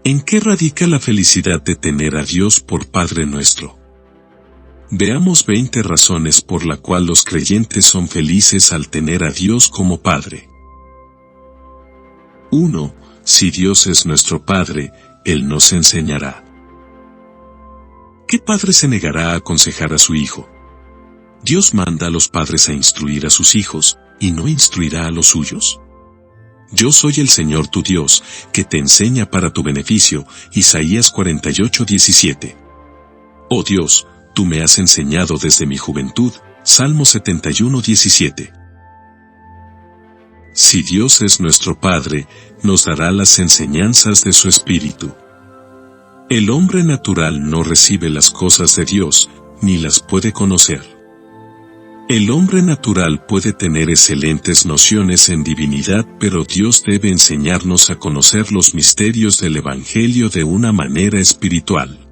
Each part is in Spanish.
¿En qué radica la felicidad de tener a Dios por Padre nuestro? Veamos 20 razones por la cual los creyentes son felices al tener a Dios como Padre. 1. Si Dios es nuestro Padre, Él nos enseñará. ¿Qué padre se negará a aconsejar a su hijo? Dios manda a los padres a instruir a sus hijos, ¿y no instruirá a los suyos? Yo soy el Señor tu Dios, que te enseña para tu beneficio. Isaías 48:17. Oh Dios, tú me has enseñado desde mi juventud. Salmo 71:17. Si Dios es nuestro Padre, nos dará las enseñanzas de su Espíritu. El hombre natural no recibe las cosas de Dios, ni las puede conocer. El hombre natural puede tener excelentes nociones en divinidad, pero Dios debe enseñarnos a conocer los misterios del Evangelio de una manera espiritual.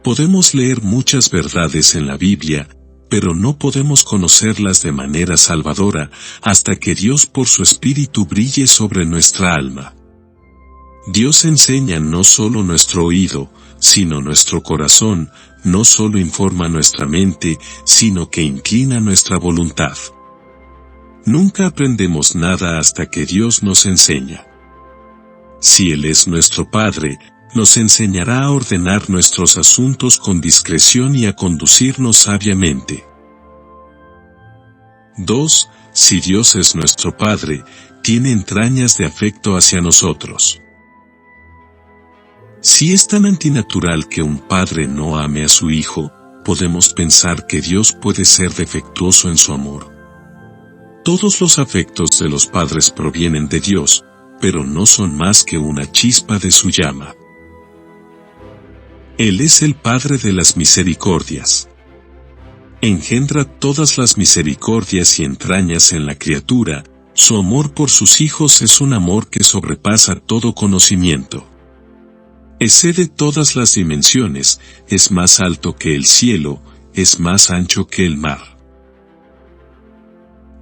Podemos leer muchas verdades en la Biblia, pero no podemos conocerlas de manera salvadora hasta que Dios por su Espíritu brille sobre nuestra alma. Dios enseña no solo nuestro oído, sino nuestro corazón, no solo informa nuestra mente, sino que inclina nuestra voluntad. Nunca aprendemos nada hasta que Dios nos enseña. Si Él es nuestro Padre, nos enseñará a ordenar nuestros asuntos con discreción y a conducirnos sabiamente. 2. Si Dios es nuestro Padre, tiene entrañas de afecto hacia nosotros. Si es tan antinatural que un padre no ame a su hijo, podemos pensar que Dios puede ser defectuoso en su amor. Todos los afectos de los padres provienen de Dios, pero no son más que una chispa de su llama. Él es el Padre de las misericordias. Engendra todas las misericordias y entrañas en la criatura. Su amor por sus hijos es un amor que sobrepasa todo conocimiento. Excede todas las dimensiones, es más alto que el cielo, es más ancho que el mar.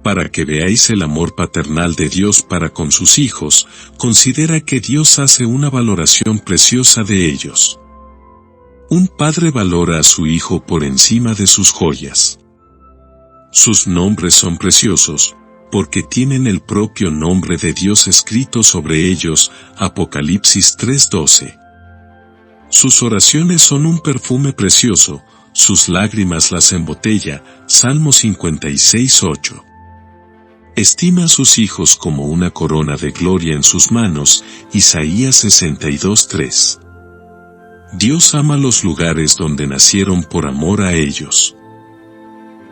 Para que veáis el amor paternal de Dios para con sus hijos, considera que Dios hace una valoración preciosa de ellos. Un padre valora a su hijo por encima de sus joyas. Sus nombres son preciosos, porque tienen el propio nombre de Dios escrito sobre ellos. Apocalipsis 3:12. Sus oraciones son un perfume precioso, sus lágrimas las embotella. Salmo 56:8. Estima a sus hijos como una corona de gloria en sus manos. Isaías 62:3. Dios ama los lugares donde nacieron por amor a ellos.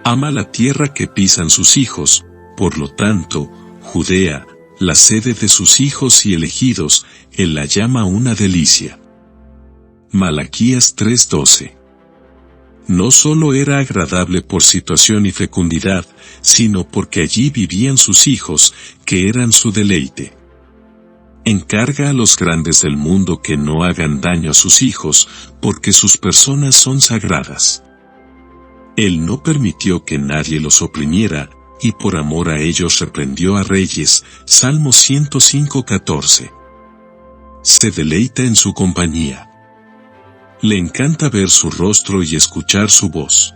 Ama la tierra que pisan sus hijos, por lo tanto, Judea, la sede de sus hijos y elegidos, Él la llama una delicia. Malaquías 3:12. No solo era agradable por situación y fecundidad, sino porque allí vivían sus hijos, que eran su deleite. Encarga a los grandes del mundo que no hagan daño a sus hijos, porque sus personas son sagradas. Él no permitió que nadie los oprimiera, y por amor a ellos reprendió a reyes. Salmo 105:14. Se deleita en su compañía. Le encanta ver su rostro y escuchar su voz.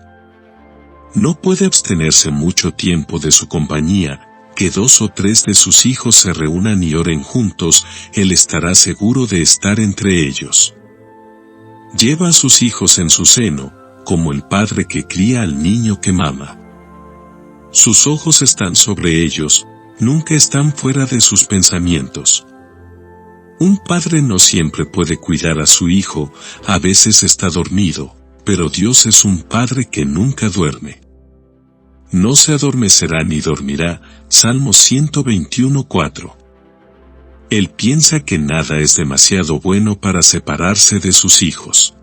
No puede abstenerse mucho tiempo de su compañía. Que 2 o 3 de sus hijos se reúnan y oren juntos, Él estará seguro de estar entre ellos. Lleva a sus hijos en su seno, como el padre que cría al niño que mama. Sus ojos están sobre ellos, nunca están fuera de sus pensamientos. Un padre no siempre puede cuidar a su hijo, a veces está dormido, pero Dios es un padre que nunca duerme. No se adormecerá ni dormirá. Salmo 121:4. Él piensa que nada es demasiado bueno para separarse de sus hijos.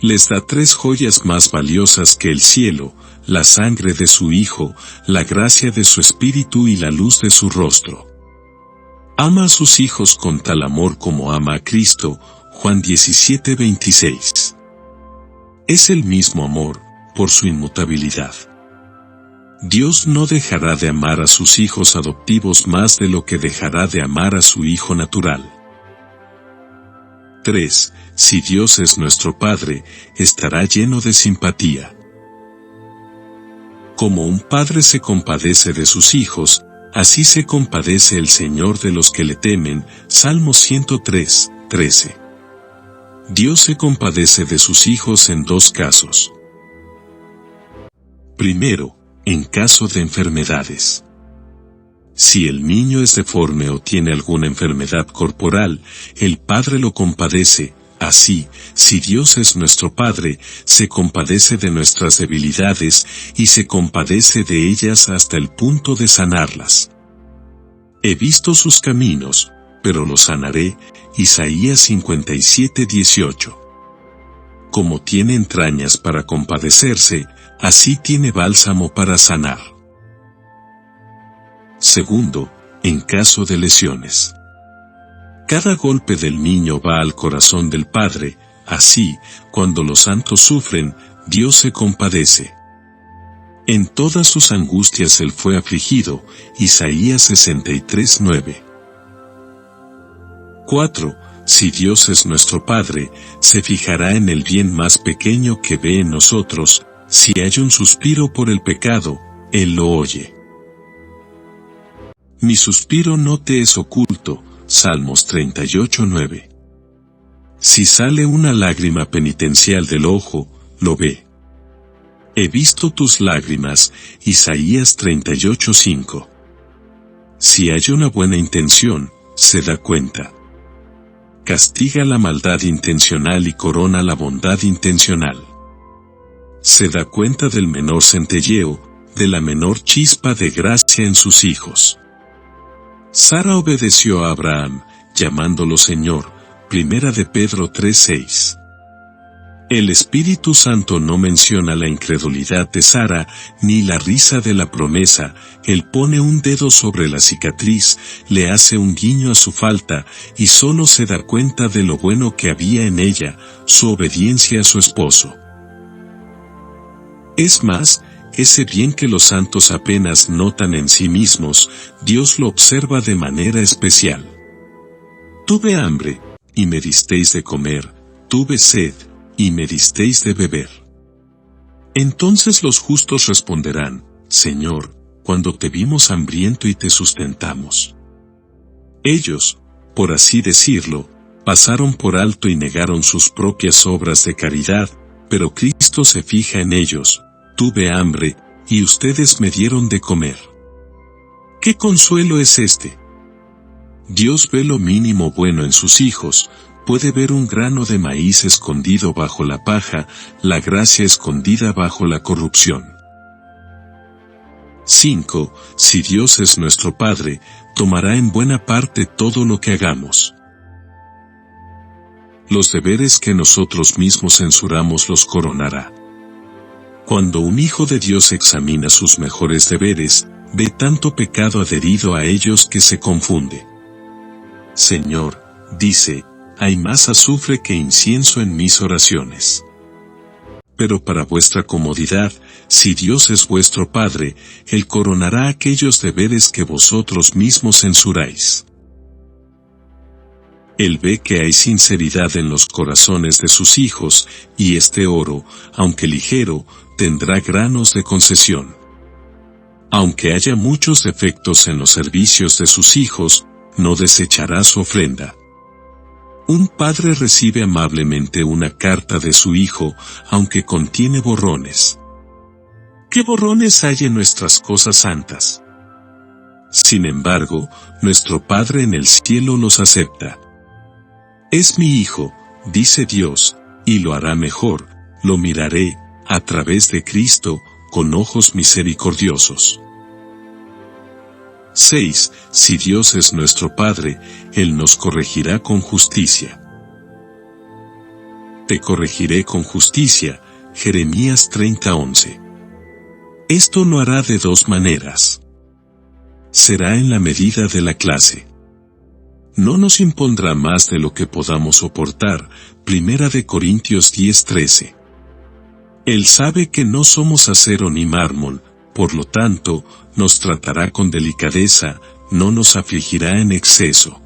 Les da 3 joyas más valiosas que el cielo: la sangre de su Hijo, la gracia de su Espíritu y la luz de su rostro. Ama a sus hijos con tal amor como ama a Cristo. Juan 17:26. Es el mismo amor, por su inmutabilidad. Dios no dejará de amar a sus hijos adoptivos más de lo que dejará de amar a su Hijo natural. 3. Si Dios es nuestro Padre, estará lleno de simpatía. Como un padre se compadece de sus hijos, así se compadece el Señor de los que le temen. Salmo 103, 13. Dios se compadece de sus hijos en dos casos. Primero, en caso de enfermedades. Si el niño es deforme o tiene alguna enfermedad corporal, el Padre lo compadece. Así, si Dios es nuestro Padre, se compadece de nuestras debilidades y se compadece de ellas hasta el punto de sanarlas. He visto sus caminos, pero los sanaré. Isaías 57:18. Como tiene entrañas para compadecerse, así tiene bálsamo para sanar. Segundo, en caso de lesiones. Cada golpe del niño va al corazón del Padre. Así, cuando los santos sufren, Dios se compadece. En todas sus angustias él fue afligido. Isaías 63:9. 4. Si Dios es nuestro Padre, se fijará en el bien más pequeño que ve en nosotros. Si hay un suspiro por el pecado, Él lo oye. Mi suspiro no te es oculto. Salmos 38:9. Si sale una lágrima penitencial del ojo, lo ve. He visto tus lágrimas. Isaías 38:5. Si hay una buena intención, se da cuenta. Castiga la maldad intencional y corona la bondad intencional. Se da cuenta del menor centelleo, de la menor chispa de gracia en sus hijos. Sara obedeció a Abraham, llamándolo Señor. Primera de Pedro 3:6. El Espíritu Santo no menciona la incredulidad de Sara, ni la risa de la promesa. Él pone un dedo sobre la cicatriz, le hace un guiño a su falta, y solo se da cuenta de lo bueno que había en ella, su obediencia a su esposo. Es más, ese bien que los santos apenas notan en sí mismos, Dios lo observa de manera especial. Tuve hambre, y me disteis de comer, tuve sed, y me disteis de beber. Entonces los justos responderán, Señor, cuando te vimos hambriento y te sustentamos. Ellos, por así decirlo, pasaron por alto y negaron sus propias obras de caridad, pero Cristo se fija en ellos. Tuve hambre, y ustedes me dieron de comer. ¿Qué consuelo es este? Dios ve lo mínimo bueno en sus hijos. Puede ver un grano de maíz escondido bajo la paja, la gracia escondida bajo la corrupción. 5. Si Dios es nuestro Padre, tomará en buena parte todo lo que hagamos. Los deberes que nosotros mismos censuramos los coronará. Cuando un hijo de Dios examina sus mejores deberes, ve tanto pecado adherido a ellos que se confunde. Señor, dice, hay más azufre que incienso en mis oraciones. Pero para vuestra comodidad, si Dios es vuestro Padre, Él coronará aquellos deberes que vosotros mismos censuráis. Él ve que hay sinceridad en los corazones de sus hijos, y este oro, aunque ligero, tendrá granos de concesión. Aunque haya muchos defectos en los servicios de sus hijos, no desechará su ofrenda. Un padre recibe amablemente una carta de su hijo, aunque contiene borrones. ¿Qué borrones hay en nuestras cosas santas? Sin embargo, nuestro Padre en el cielo los acepta. Es mi hijo, dice Dios, y lo hará mejor, lo miraré, a través de Cristo, con ojos misericordiosos. 6. Si Dios es nuestro Padre, Él nos corregirá con justicia. Te corregiré con justicia, Jeremías 30:11. Esto lo hará de dos maneras. Será en la medida de la clase. No nos impondrá más de lo que podamos soportar, Primera de Corintios 10:13. Él sabe que no somos acero ni mármol, por lo tanto, nos tratará con delicadeza, no nos afligirá en exceso.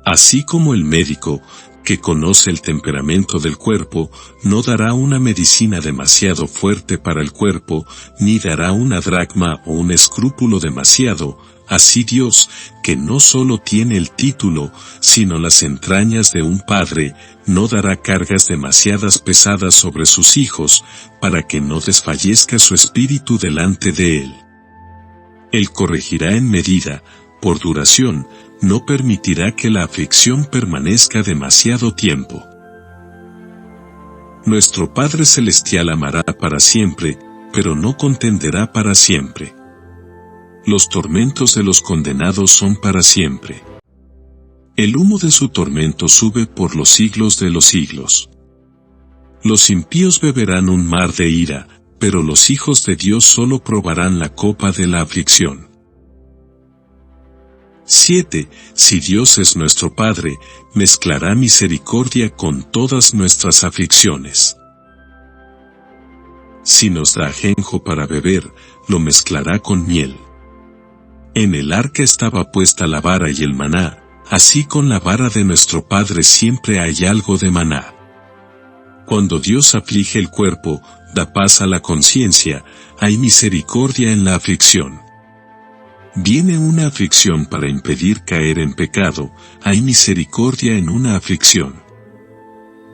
Así como el médico, que conoce el temperamento del cuerpo, no dará una medicina demasiado fuerte para el cuerpo, ni dará una dracma o un escrúpulo demasiado. Así Dios, que no solo tiene el título, sino las entrañas de un padre, no dará cargas demasiadas pesadas sobre sus hijos, para que no desfallezca su espíritu delante de él. Él corregirá en medida, por duración, no permitirá que la aflicción permanezca demasiado tiempo. Nuestro Padre Celestial amará para siempre, pero no contenderá para siempre. Los tormentos de los condenados son para siempre. El humo de su tormento sube por los siglos de los siglos. Los impíos beberán un mar de ira, pero los hijos de Dios solo probarán la copa de la aflicción. 7. Si Dios es nuestro Padre, mezclará misericordia con todas nuestras aflicciones. Si nos da ajenjo para beber, lo mezclará con miel. En el arca estaba puesta la vara y el maná, así con la vara de nuestro Padre siempre hay algo de maná. Cuando Dios aflige el cuerpo, da paz a la conciencia, hay misericordia en la aflicción. Viene una aflicción para impedir caer en pecado, hay misericordia en una aflicción.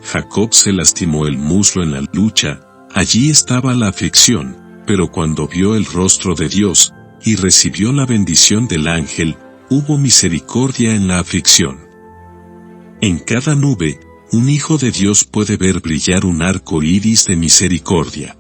Jacob se lastimó el muslo en la lucha, allí estaba la aflicción, pero cuando vio el rostro de Dios, y recibió la bendición del ángel, hubo misericordia en la aflicción. En cada nube, un hijo de Dios puede ver brillar un arco iris de misericordia.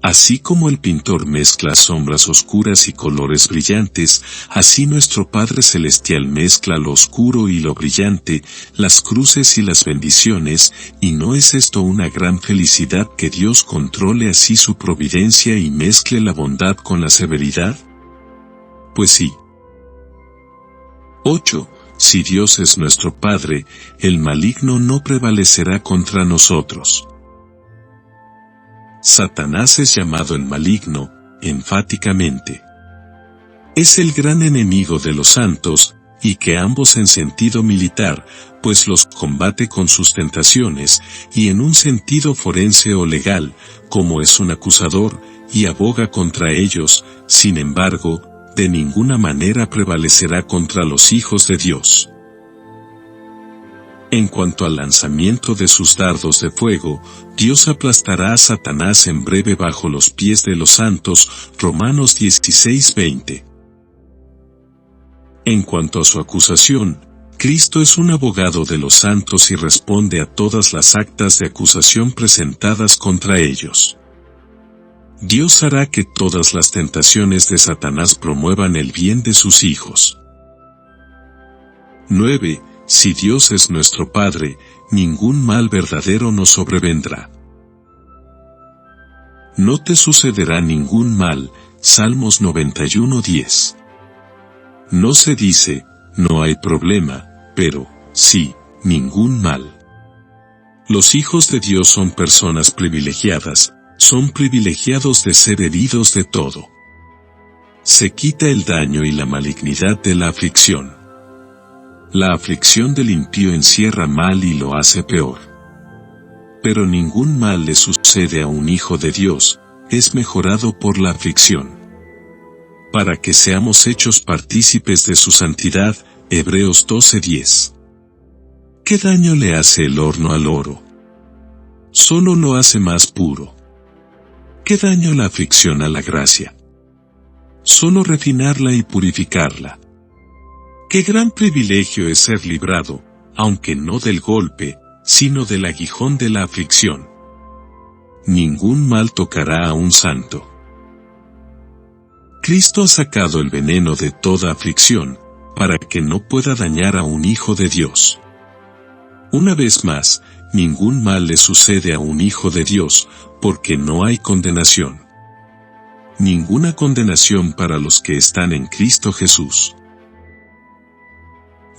Así como el pintor mezcla sombras oscuras y colores brillantes, así nuestro Padre Celestial mezcla lo oscuro y lo brillante, las cruces y las bendiciones, ¿y no es esto una gran felicidad que Dios controle así su providencia y mezcle la bondad con la severidad? Pues sí. 8. Si Dios es nuestro Padre, el maligno no prevalecerá contra nosotros. Satanás es llamado el maligno, enfáticamente. Es el gran enemigo de los santos, y que ambos en sentido militar, pues los combate con sus tentaciones, y en un sentido forense o legal, como es un acusador, y aboga contra ellos, sin embargo, de ninguna manera prevalecerá contra los hijos de Dios. En cuanto al lanzamiento de sus dardos de fuego, Dios aplastará a Satanás en breve bajo los pies de los santos, Romanos 16:20. En cuanto a su acusación, Cristo es un abogado de los santos y responde a todas las actas de acusación presentadas contra ellos. Dios hará que todas las tentaciones de Satanás promuevan el bien de sus hijos. 9. Si Dios es nuestro Padre, ningún mal verdadero nos sobrevendrá. No te sucederá ningún mal, Salmos 91:10. No se dice, no hay problema, pero, sí, ningún mal. Los hijos de Dios son personas privilegiadas, son privilegiados de ser heridos de todo. Se quita el daño y la malignidad de la aflicción. La aflicción del impío encierra mal y lo hace peor. Pero ningún mal le sucede a un hijo de Dios, es mejorado por la aflicción. Para que seamos hechos partícipes de su santidad, Hebreos 12:10. ¿Qué daño le hace el horno al oro? Solo lo hace más puro. ¿Qué daño la aflicción a la gracia? Solo refinarla y purificarla. Qué gran privilegio es ser librado, aunque no del golpe, sino del aguijón de la aflicción. Ningún mal tocará a un santo. Cristo ha sacado el veneno de toda aflicción, para que no pueda dañar a un hijo de Dios. Una vez más, ningún mal le sucede a un hijo de Dios, porque no hay condenación. Ninguna condenación para los que están en Cristo Jesús.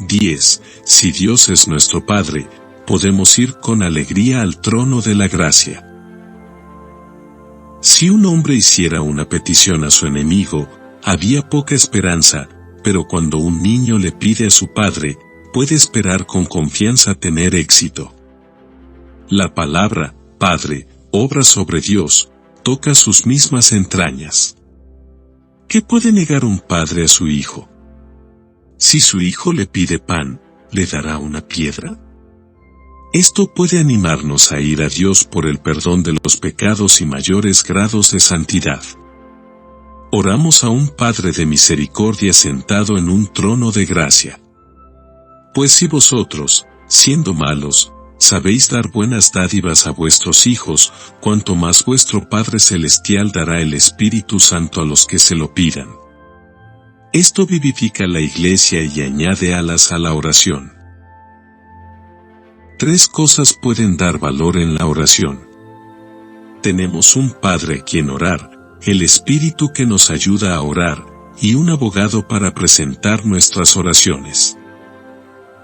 10. Si Dios es nuestro Padre, podemos ir con alegría al trono de la gracia. Si un hombre hiciera una petición a su enemigo, había poca esperanza, pero cuando un niño le pide a su padre, puede esperar con confianza tener éxito. La palabra, Padre, obra sobre Dios, toca sus mismas entrañas. ¿Qué puede negar un padre a su hijo? Si su hijo le pide pan, ¿le dará una piedra? Esto puede animarnos a ir a Dios por el perdón de los pecados y mayores grados de santidad. Oramos a un Padre de misericordia sentado en un trono de gracia. Pues si vosotros, siendo malos, sabéis dar buenas dádivas a vuestros hijos, cuanto más vuestro Padre Celestial dará el Espíritu Santo a los que se lo pidan. Esto vivifica la Iglesia y añade alas a la oración. 3 cosas pueden dar valor en la oración. Tenemos un Padre a quien orar, el Espíritu que nos ayuda a orar, y un abogado para presentar nuestras oraciones.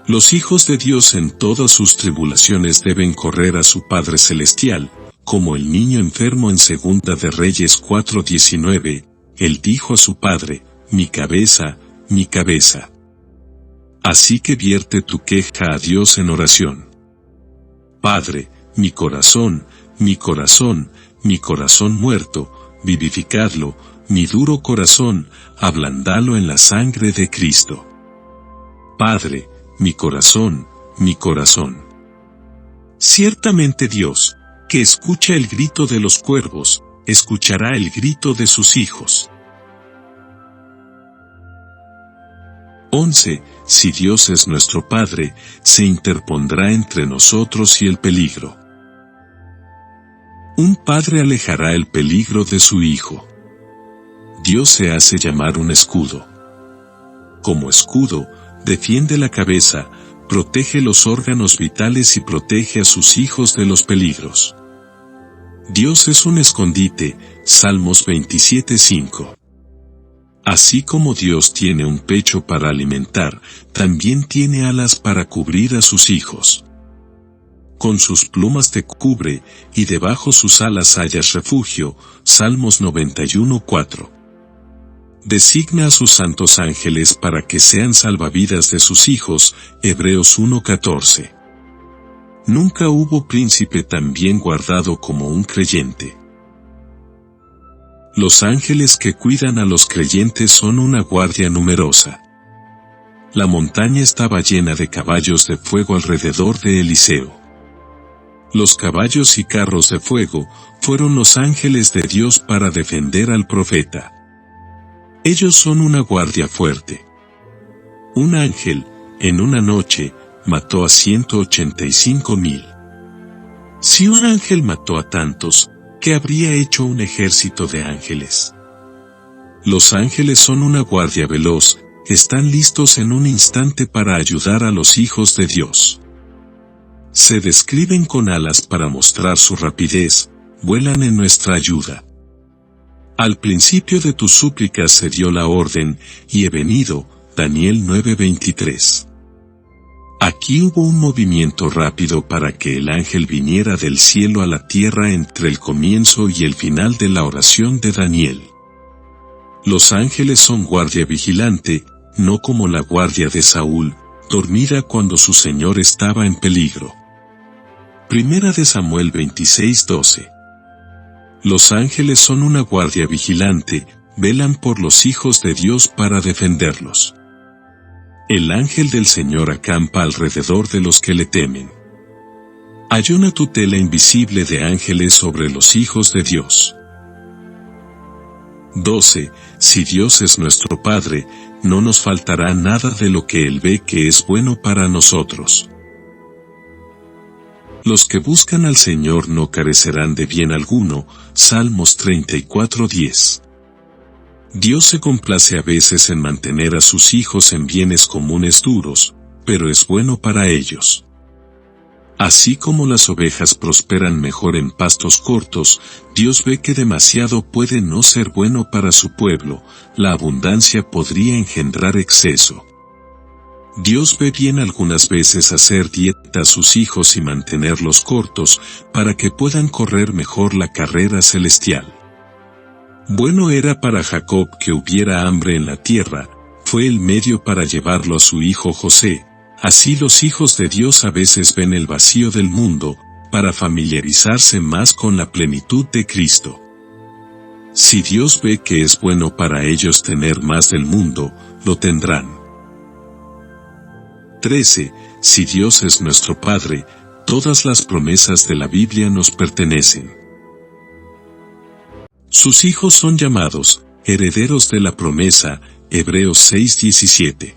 Los hijos de Dios en todas sus tribulaciones deben correr a su Padre Celestial, como el niño enfermo en 2 de Reyes 4:19, él dijo a su padre, mi cabeza, mi cabeza. Así que vierte tu queja a Dios en oración. Padre, mi corazón muerto, vivificadlo, mi duro corazón, ablandalo en la sangre de Cristo. Padre, mi corazón. Ciertamente Dios, que escucha el grito de los cuervos, escuchará el grito de sus hijos. 11. Si Dios es nuestro Padre, se interpondrá entre nosotros y el peligro. Un padre alejará el peligro de su hijo. Dios se hace llamar un escudo. Como escudo, defiende la cabeza, protege los órganos vitales y protege a sus hijos de los peligros. Dios es un escondite, Salmos 27:5. Así como Dios tiene un pecho para alimentar, también tiene alas para cubrir a sus hijos. Con sus plumas te cubre, y debajo sus alas hallas refugio, Salmos 91:4. Designa a sus santos ángeles para que sean salvavidas de sus hijos, Hebreos 1:14. Nunca hubo príncipe tan bien guardado como un creyente. Los ángeles que cuidan a los creyentes son una guardia numerosa. La montaña estaba llena de caballos de fuego alrededor de Eliseo. Los caballos y carros de fuego fueron los ángeles de Dios para defender al profeta. Ellos son una guardia fuerte. Un ángel, en una noche, mató a 185,000. Si un ángel mató a tantos, ¿qué habría hecho un ejército de ángeles? Los ángeles son una guardia veloz, están listos en un instante para ayudar a los hijos de Dios. Se describen con alas para mostrar su rapidez, vuelan en nuestra ayuda. Al principio de tus súplicas se dio la orden, y he venido, Daniel 9:23. Aquí hubo un movimiento rápido para que el ángel viniera del cielo a la tierra entre el comienzo y el final de la oración de Daniel. Los ángeles son guardia vigilante, no como la guardia de Saúl, dormida cuando su señor estaba en peligro. Primera de Samuel 26:12. Los ángeles son una guardia vigilante, velan por los hijos de Dios para defenderlos. El ángel del Señor acampa alrededor de los que le temen. Hay una tutela invisible de ángeles sobre los hijos de Dios. 12. Si Dios es nuestro Padre, no nos faltará nada de lo que Él ve que es bueno para nosotros. Los que buscan al Señor no carecerán de bien alguno, Salmos 34:10. Dios se complace a veces en mantener a sus hijos en bienes comunes duros, pero es bueno para ellos. Así como las ovejas prosperan mejor en pastos cortos, Dios ve que demasiado puede no ser bueno para su pueblo, la abundancia podría engendrar exceso. Dios ve bien algunas veces hacer dieta a sus hijos y mantenerlos cortos, para que puedan correr mejor la carrera celestial. Bueno era para Jacob que hubiera hambre en la tierra, fue el medio para llevarlo a su hijo José, Así los hijos de Dios a veces ven el vacío del mundo, para familiarizarse más con la plenitud de Cristo. Si Dios ve que es bueno para ellos tener más del mundo, lo tendrán. 13. Si Dios es nuestro Padre, todas las promesas de la Biblia nos pertenecen. Sus hijos son llamados herederos de la promesa, Hebreos 6:17.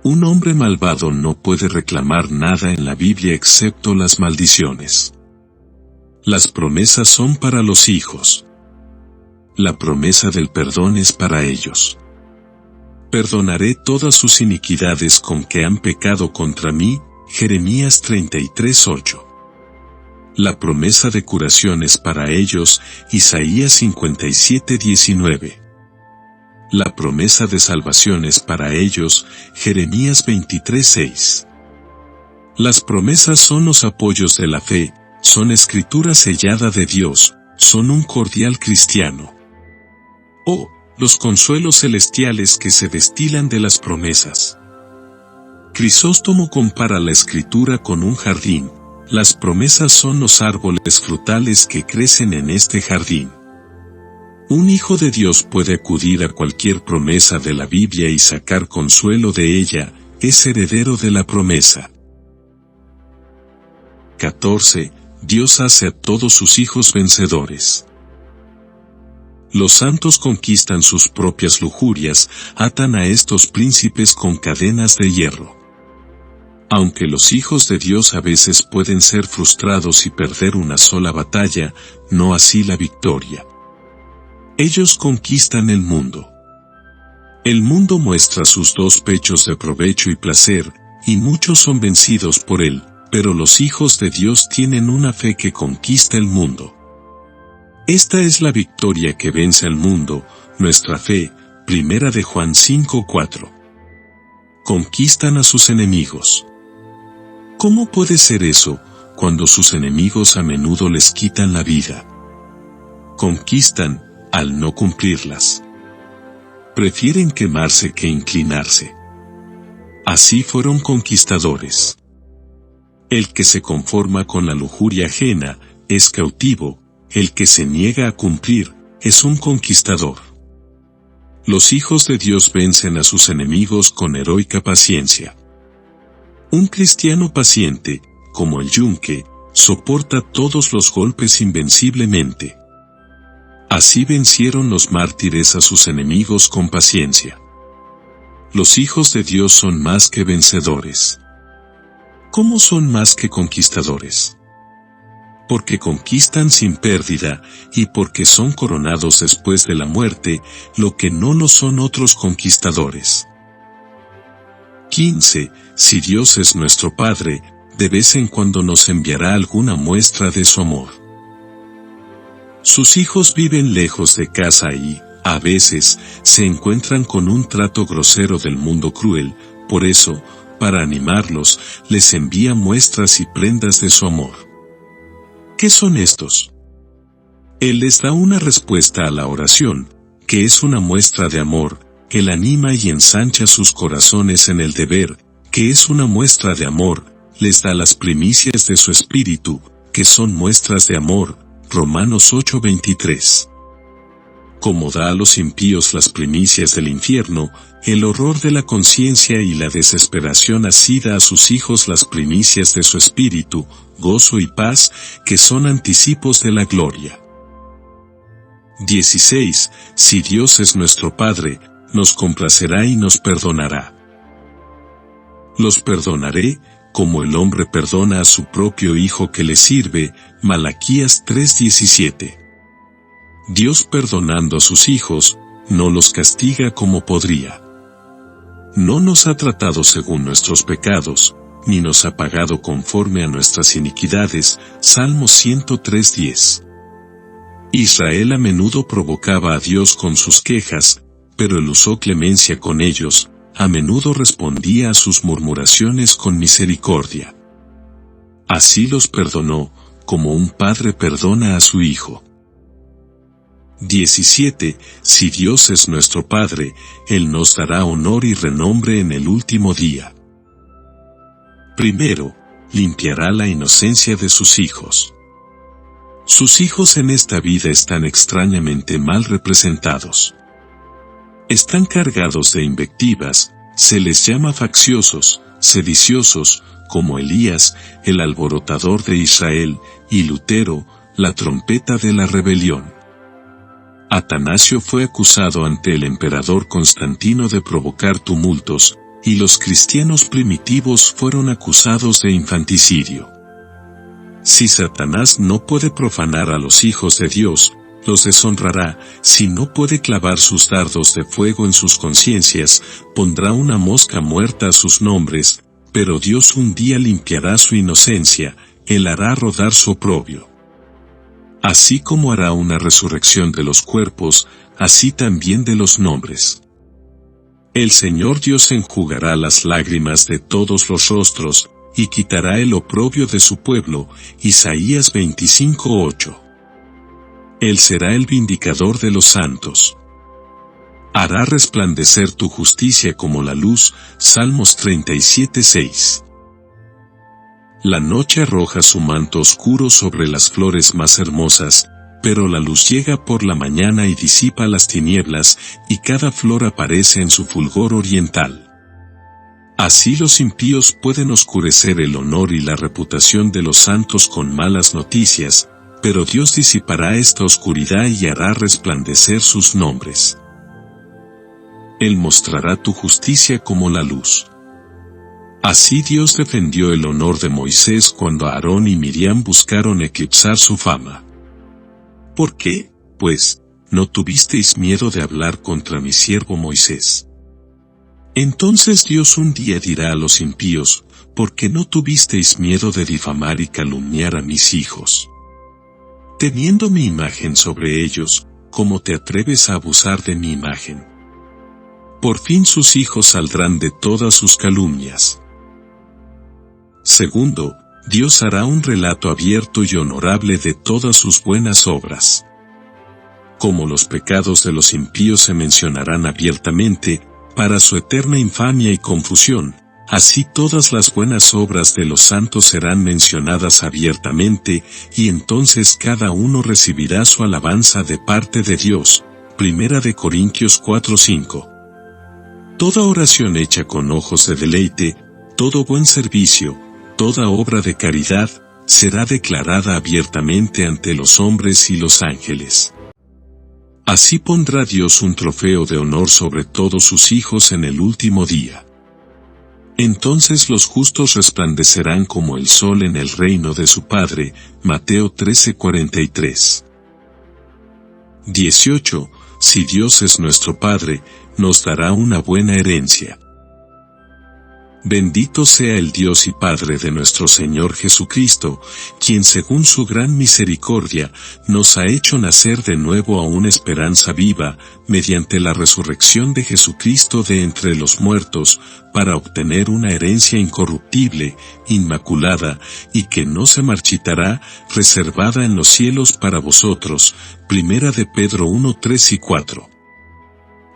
Un hombre malvado no puede reclamar nada en la Biblia excepto las maldiciones. Las promesas son para los hijos. La promesa del perdón es para ellos. Perdonaré todas sus iniquidades con que han pecado contra mí, Jeremías 33:8. La promesa de curación es para ellos, Isaías 57:19. La promesa de salvación es para ellos, Jeremías 23:6. Las promesas son los apoyos de la fe, son escritura sellada de Dios, son un cordial cristiano. Oh, los consuelos celestiales que se destilan de las promesas. Crisóstomo compara la escritura con un jardín. Las promesas son los árboles frutales que crecen en este jardín. Un hijo de Dios puede acudir a cualquier promesa de la Biblia y sacar consuelo de ella, es heredero de la promesa. 14. Dios hace a todos sus hijos vencedores. Los santos conquistan sus propias lujurias, atan a estos príncipes con cadenas de hierro. Aunque los hijos de Dios a veces pueden ser frustrados y perder una sola batalla, no así la victoria. Ellos conquistan el mundo. El mundo muestra sus dos pechos de provecho y placer, y muchos son vencidos por él, pero los hijos de Dios tienen una fe que conquista el mundo. Esta es la victoria que vence al mundo, nuestra fe, 1 de Juan 5:4. Conquistan a sus enemigos. ¿Cómo puede ser eso, cuando sus enemigos a menudo les quitan la vida? Conquistan, al no cumplirlas. Prefieren quemarse que inclinarse. Así fueron conquistadores. El que se conforma con la lujuria ajena, es cautivo, el que se niega a cumplir, es un conquistador. Los hijos de Dios vencen a sus enemigos con heroica paciencia. Un cristiano paciente, como el yunque, soporta todos los golpes invenciblemente. Así vencieron los mártires a sus enemigos con paciencia. Los hijos de Dios son más que vencedores. ¿Cómo son más que conquistadores? Porque conquistan sin pérdida, y porque son coronados después de la muerte, lo que no lo son otros conquistadores. 15. Si Dios es nuestro Padre, de vez en cuando nos enviará alguna muestra de su amor. Sus hijos viven lejos de casa y, a veces, se encuentran con un trato grosero del mundo cruel, por eso, para animarlos, les envía muestras y prendas de su amor. ¿Qué son estos? Él les da una respuesta a la oración, que es una muestra de amor. Él anima y ensancha sus corazones en el deber, que es una muestra de amor, les da las primicias de su espíritu, que son muestras de amor, Romanos 8:23. Como da a los impíos las primicias del infierno, el horror de la conciencia y la desesperación así da a sus hijos las primicias de su espíritu, gozo y paz, que son anticipos de la gloria. 16. Si Dios es nuestro Padre, nos complacerá y nos perdonará. Los perdonaré, como el hombre perdona a su propio hijo que le sirve, Malaquías 3:17. Dios perdonando a sus hijos, no los castiga como podría. No nos ha tratado según nuestros pecados, ni nos ha pagado conforme a nuestras iniquidades, Salmo 103:10. Israel a menudo provocaba a Dios con sus quejas, pero él usó clemencia con ellos, a menudo respondía a sus murmuraciones con misericordia. Así los perdonó, como un padre perdona a su hijo. 17. Si Dios es nuestro Padre, Él nos dará honor y renombre en el último día. Primero, limpiará la inocencia de sus hijos. Sus hijos en esta vida están extrañamente mal representados. Están cargados de invectivas, se les llama facciosos, sediciosos, como Elías, el alborotador de Israel, y Lutero, la trompeta de la rebelión. Atanasio fue acusado ante el emperador Constantino de provocar tumultos, y los cristianos primitivos fueron acusados de infanticidio. Si Satanás no puede profanar a los hijos de Dios, los deshonrará. Si no puede clavar sus dardos de fuego en sus conciencias, pondrá una mosca muerta a sus nombres, pero Dios un día limpiará su inocencia, Él hará rodar su oprobio. Así como hará una resurrección de los cuerpos, así también de los nombres. El Señor Dios enjugará las lágrimas de todos los rostros, y quitará el oprobio de su pueblo. Isaías 25:8. Él será el vindicador de los santos. Hará resplandecer tu justicia como la luz. Salmos 37:6. La noche arroja su manto oscuro sobre las flores más hermosas, pero la luz llega por la mañana y disipa las tinieblas, y cada flor aparece en su fulgor oriental. Así los impíos pueden oscurecer el honor y la reputación de los santos con malas noticias, pero Dios disipará esta oscuridad y hará resplandecer sus nombres. Él mostrará tu justicia como la luz. Así Dios defendió el honor de Moisés cuando Aarón y Miriam buscaron eclipsar su fama. ¿Por qué, pues, no tuvisteis miedo de hablar contra mi siervo Moisés? Entonces Dios un día dirá a los impíos, ¿por qué no tuvisteis miedo de difamar y calumniar a mis hijos? Teniendo mi imagen sobre ellos, ¿cómo te atreves a abusar de mi imagen? Por fin sus hijos saldrán de todas sus calumnias. Segundo, Dios hará un relato abierto y honorable de todas sus buenas obras. Como los pecados de los impíos se mencionarán abiertamente, para su eterna infamia y confusión, así todas las buenas obras de los santos serán mencionadas abiertamente, y entonces cada uno recibirá su alabanza de parte de Dios. 1 Corintios 4:5. Toda oración hecha con ojos de deleite, todo buen servicio, toda obra de caridad, será declarada abiertamente ante los hombres y los ángeles. Así pondrá Dios un trofeo de honor sobre todos sus hijos en el último día. Entonces los justos resplandecerán como el sol en el reino de su Padre. Mateo 13:43. 18. Si Dios es nuestro Padre, nos dará una buena herencia. Bendito sea el Dios y Padre de nuestro Señor Jesucristo, quien según su gran misericordia, nos ha hecho nacer de nuevo a una esperanza viva, mediante la resurrección de Jesucristo de entre los muertos, para obtener una herencia incorruptible, inmaculada, y que no se marchitará, reservada en los cielos para vosotros. 1 Pedro 1:3 y 4.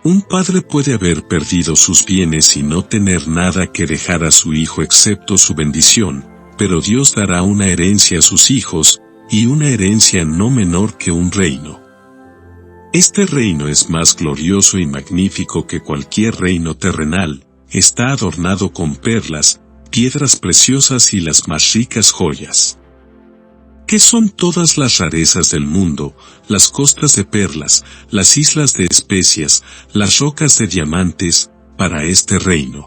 Un padre puede haber perdido sus bienes y no tener nada que dejar a su hijo excepto su bendición, pero Dios dará una herencia a sus hijos, y una herencia no menor que un reino. Este reino es más glorioso y magnífico que cualquier reino terrenal, está adornado con perlas, piedras preciosas y las más ricas joyas. ¿Qué son todas las rarezas del mundo, las costas de perlas, las islas de especias, las rocas de diamantes, para este reino?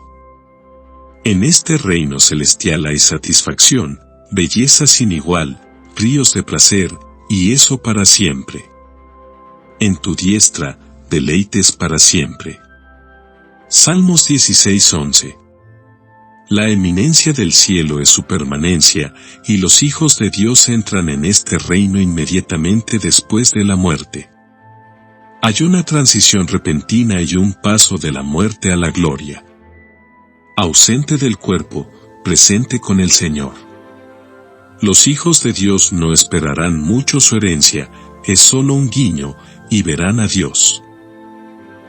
En este reino celestial hay satisfacción, belleza sin igual, ríos de placer, y eso para siempre. En tu diestra, deleites para siempre. Salmos 16:11. La eminencia del cielo es su permanencia, y los hijos de Dios entran en este reino inmediatamente después de la muerte. Hay una transición repentina y un paso de la muerte a la gloria. Ausente del cuerpo, presente con el Señor. Los hijos de Dios no esperarán mucho su herencia, es solo un guiño, y verán a Dios.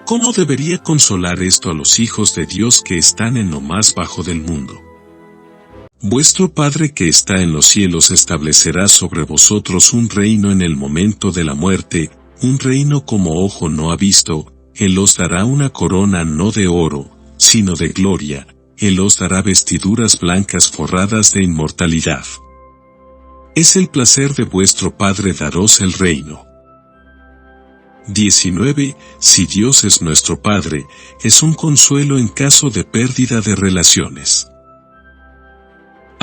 ¿Cómo debería consolar esto a los hijos de Dios que están en lo más bajo del mundo? Vuestro Padre que está en los cielos establecerá sobre vosotros un reino en el momento de la muerte, un reino como ojo no ha visto. Él os dará una corona no de oro, sino de gloria. Él os dará vestiduras blancas forradas de inmortalidad. Es el placer de vuestro Padre daros el reino. 19. Si Dios es nuestro Padre, es un consuelo en caso de pérdida de relaciones.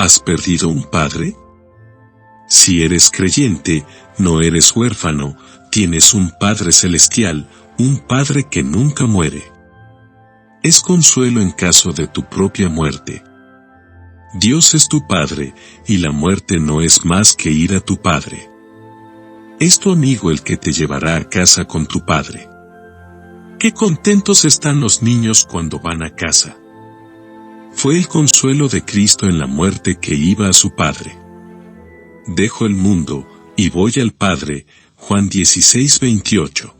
¿Has perdido un padre? Si eres creyente, no eres huérfano, tienes un Padre celestial, un Padre que nunca muere. Es consuelo en caso de tu propia muerte. Dios es tu Padre, y la muerte no es más que ir a tu Padre. Es tu amigo el que te llevará a casa con tu Padre. Qué contentos están los niños cuando van a casa. Fue el consuelo de Cristo en la muerte que iba a su Padre. Dejo el mundo, y voy al Padre, Juan 16:28.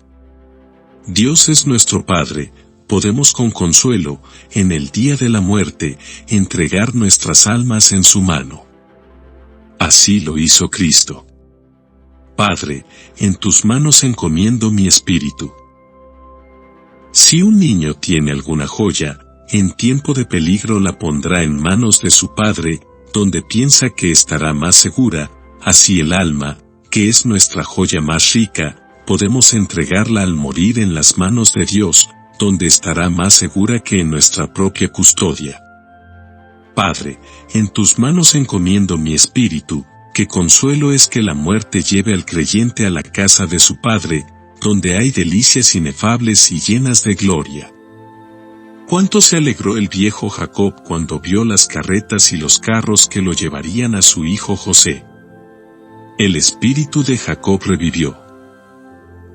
Dios es nuestro Padre, podemos con consuelo, en el día de la muerte, entregar nuestras almas en su mano. Así lo hizo Cristo. Padre, en tus manos encomiendo mi espíritu. Si un niño tiene alguna joya, en tiempo de peligro la pondrá en manos de su padre, donde piensa que estará más segura. Así el alma, que es nuestra joya más rica, podemos entregarla al morir en las manos de Dios, donde estará más segura que en nuestra propia custodia. Padre, en tus manos encomiendo mi espíritu, qué consuelo es que la muerte lleve al creyente a la casa de su Padre, donde hay delicias inefables y llenas de gloria. Cuánto se alegró el viejo Jacob cuando vio las carretas y los carros que lo llevarían a su hijo José. El espíritu de Jacob revivió.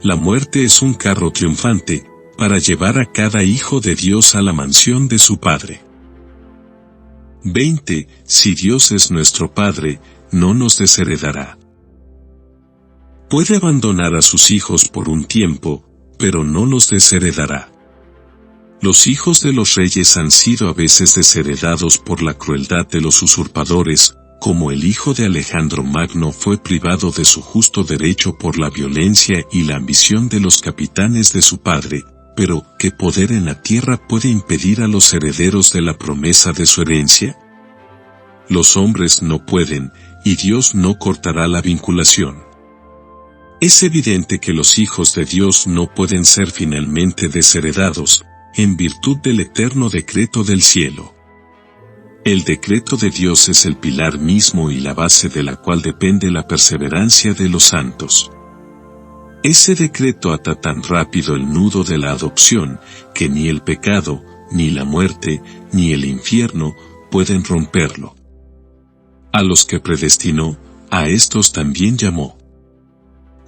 La muerte es un carro triunfante, para llevar a cada hijo de Dios a la mansión de su Padre. 20. Si Dios es nuestro Padre, no nos desheredará. Puede abandonar a sus hijos por un tiempo, pero no los desheredará. Los hijos de los reyes han sido a veces desheredados por la crueldad de los usurpadores, como el hijo de Alejandro Magno fue privado de su justo derecho por la violencia y la ambición de los capitanes de su padre, pero ¿qué poder en la tierra puede impedir a los herederos de la promesa de su herencia? Los hombres no pueden, y Dios no cortará la vinculación. Es evidente que los hijos de Dios no pueden ser finalmente desheredados, en virtud del eterno decreto del cielo. El decreto de Dios es el pilar mismo y la base de la cual depende la perseverancia de los santos. Ese decreto ata tan rápido el nudo de la adopción, que ni el pecado, ni la muerte, ni el infierno, pueden romperlo. A los que predestinó, a estos también llamó.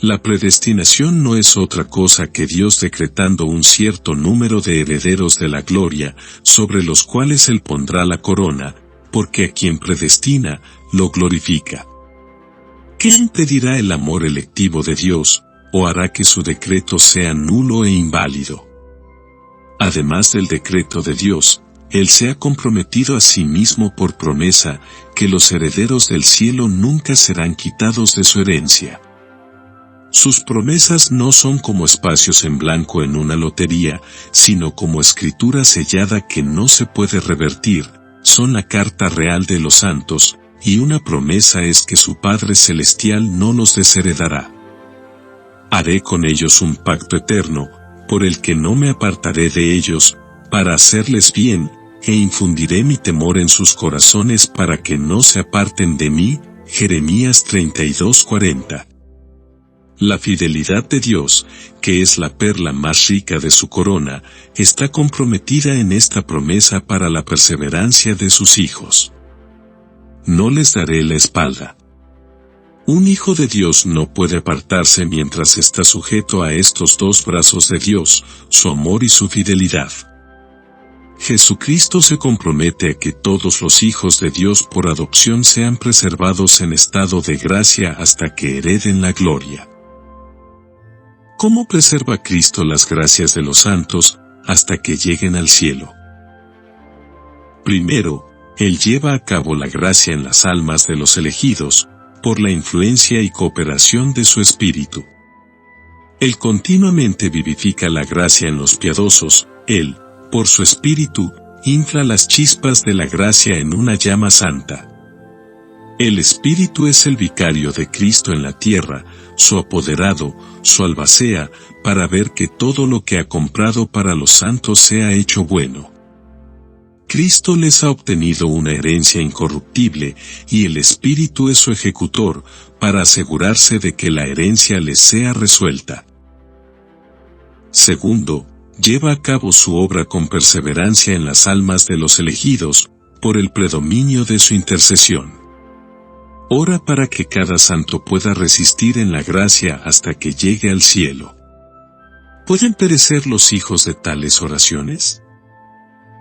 La predestinación no es otra cosa que Dios decretando un cierto número de herederos de la gloria, sobre los cuales Él pondrá la corona, porque a quien predestina, lo glorifica. ¿Qué impedirá el amor electivo de Dios, o hará que su decreto sea nulo e inválido? Además del decreto de Dios, Él se ha comprometido a sí mismo por promesa, que los herederos del cielo nunca serán quitados de su herencia. Sus promesas no son como espacios en blanco en una lotería, sino como escritura sellada que no se puede revertir, son la carta real de los santos, y una promesa es que su Padre Celestial no los desheredará. Haré con ellos un pacto eterno, por el que no me apartaré de ellos, para hacerles bien, e infundiré mi temor en sus corazones para que no se aparten de mí. Jeremías 32:40. La fidelidad de Dios, que es la perla más rica de su corona, está comprometida en esta promesa para la perseverancia de sus hijos. No les daré la espalda. Un hijo de Dios no puede apartarse mientras está sujeto a estos dos brazos de Dios, su amor y su fidelidad. Jesucristo se compromete a que todos los hijos de Dios por adopción sean preservados en estado de gracia hasta que hereden la gloria. ¿Cómo preserva Cristo las gracias de los santos hasta que lleguen al cielo? Primero, Él lleva a cabo la gracia en las almas de los elegidos, por la influencia y cooperación de su Espíritu. Él continuamente vivifica la gracia en los piadosos. Él, por su Espíritu, infla las chispas de la gracia en una llama santa. El Espíritu es el vicario de Cristo en la tierra, su apoderado, su albacea, para ver que todo lo que ha comprado para los santos sea hecho bueno. Cristo les ha obtenido una herencia incorruptible, y el Espíritu es su ejecutor, para asegurarse de que la herencia les sea resuelta. Segundo, lleva a cabo su obra con perseverancia en las almas de los elegidos, por el predominio de su intercesión. Ora para que cada santo pueda resistir en la gracia hasta que llegue al cielo. ¿Pueden perecer los hijos de tales oraciones?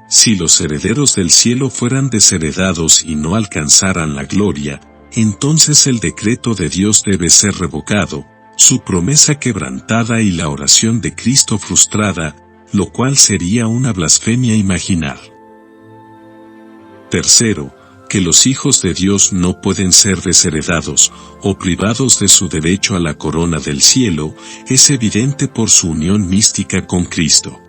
Si los herederos del cielo fueran desheredados y no alcanzaran la gloria, entonces el decreto de Dios debe ser revocado, su promesa quebrantada y la oración de Cristo frustrada, lo cual sería una blasfemia imaginar. Tercero, que los hijos de Dios no pueden ser desheredados o privados de su derecho a la corona del cielo, es evidente por su unión mística con Cristo.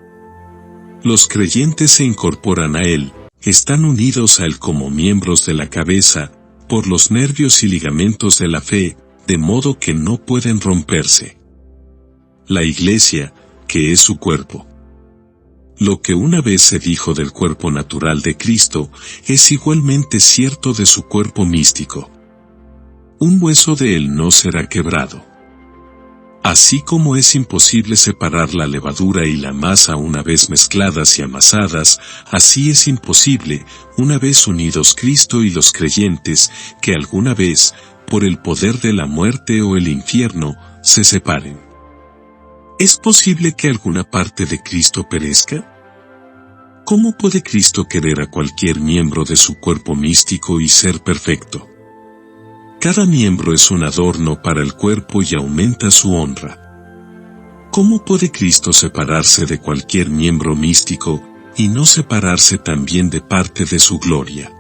Los creyentes se incorporan a Él, están unidos a Él como miembros de la cabeza, por los nervios y ligamentos de la fe, de modo que no pueden romperse. La Iglesia, que es su cuerpo. Lo que una vez se dijo del cuerpo natural de Cristo, es igualmente cierto de su cuerpo místico. Un hueso de Él no será quebrado. Así como es imposible separar la levadura y la masa una vez mezcladas y amasadas, así es imposible, una vez unidos Cristo y los creyentes, que alguna vez, por el poder de la muerte o el infierno, se separen. ¿Es posible que alguna parte de Cristo perezca? ¿Cómo puede Cristo querer a cualquier miembro de su cuerpo místico y ser perfecto? Cada miembro es un adorno para el cuerpo y aumenta su honra. ¿Cómo puede Cristo separarse de cualquier miembro místico y no separarse también de parte de su gloria?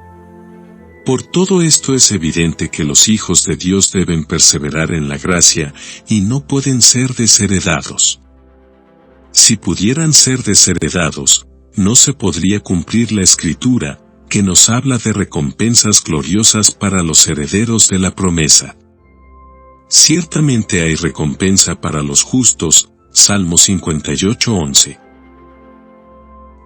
Por todo esto es evidente que los hijos de Dios deben perseverar en la gracia y no pueden ser desheredados. Si pudieran ser desheredados, no se podría cumplir la Escritura, que nos habla de recompensas gloriosas para los herederos de la promesa. Ciertamente hay recompensa para los justos, Salmo 58:11.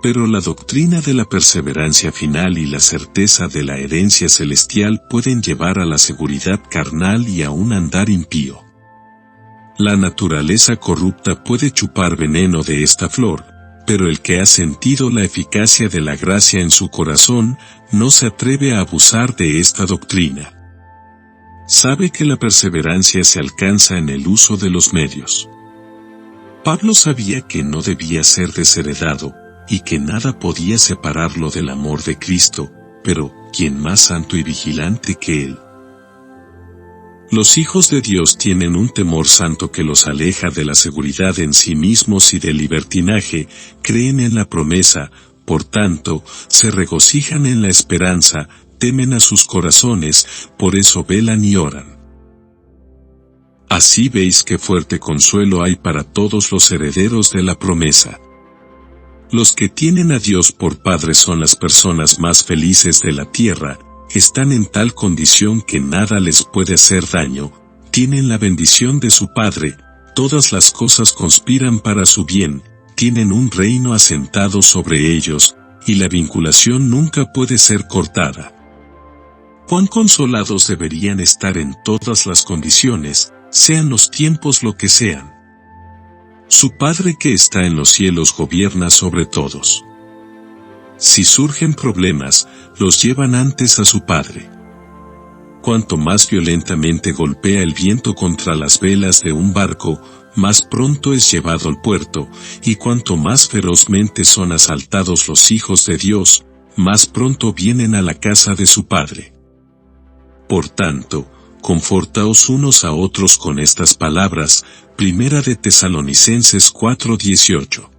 Pero la doctrina de la perseverancia final y la certeza de la herencia celestial pueden llevar a la seguridad carnal y a un andar impío. La naturaleza corrupta puede chupar veneno de esta flor, pero el que ha sentido la eficacia de la gracia en su corazón, no se atreve a abusar de esta doctrina. Sabe que la perseverancia se alcanza en el uso de los medios. Pablo sabía que no debía ser desheredado, y que nada podía separarlo del amor de Cristo, pero, ¿quién más santo y vigilante que Él? Los hijos de Dios tienen un temor santo que los aleja de la seguridad en sí mismos y del libertinaje, creen en la promesa, por tanto, se regocijan en la esperanza, temen a sus corazones, por eso velan y oran. Así veis qué fuerte consuelo hay para todos los herederos de la promesa. Los que tienen a Dios por Padre son las personas más felices de la tierra, están en tal condición que nada les puede hacer daño, tienen la bendición de su Padre, todas las cosas conspiran para su bien, tienen un reino asentado sobre ellos, y la vinculación nunca puede ser cortada. Cuán consolados deberían estar en todas las condiciones, sean los tiempos lo que sean. Su Padre que está en los cielos gobierna sobre todos. Si surgen problemas, los llevan antes a su Padre. Cuanto más violentamente golpea el viento contra las velas de un barco, más pronto es llevado al puerto, y cuanto más ferozmente son asaltados los hijos de Dios, más pronto vienen a la casa de su Padre. Por tanto, confortaos unos a otros con estas palabras, Primera de Tesalonicenses 4:18.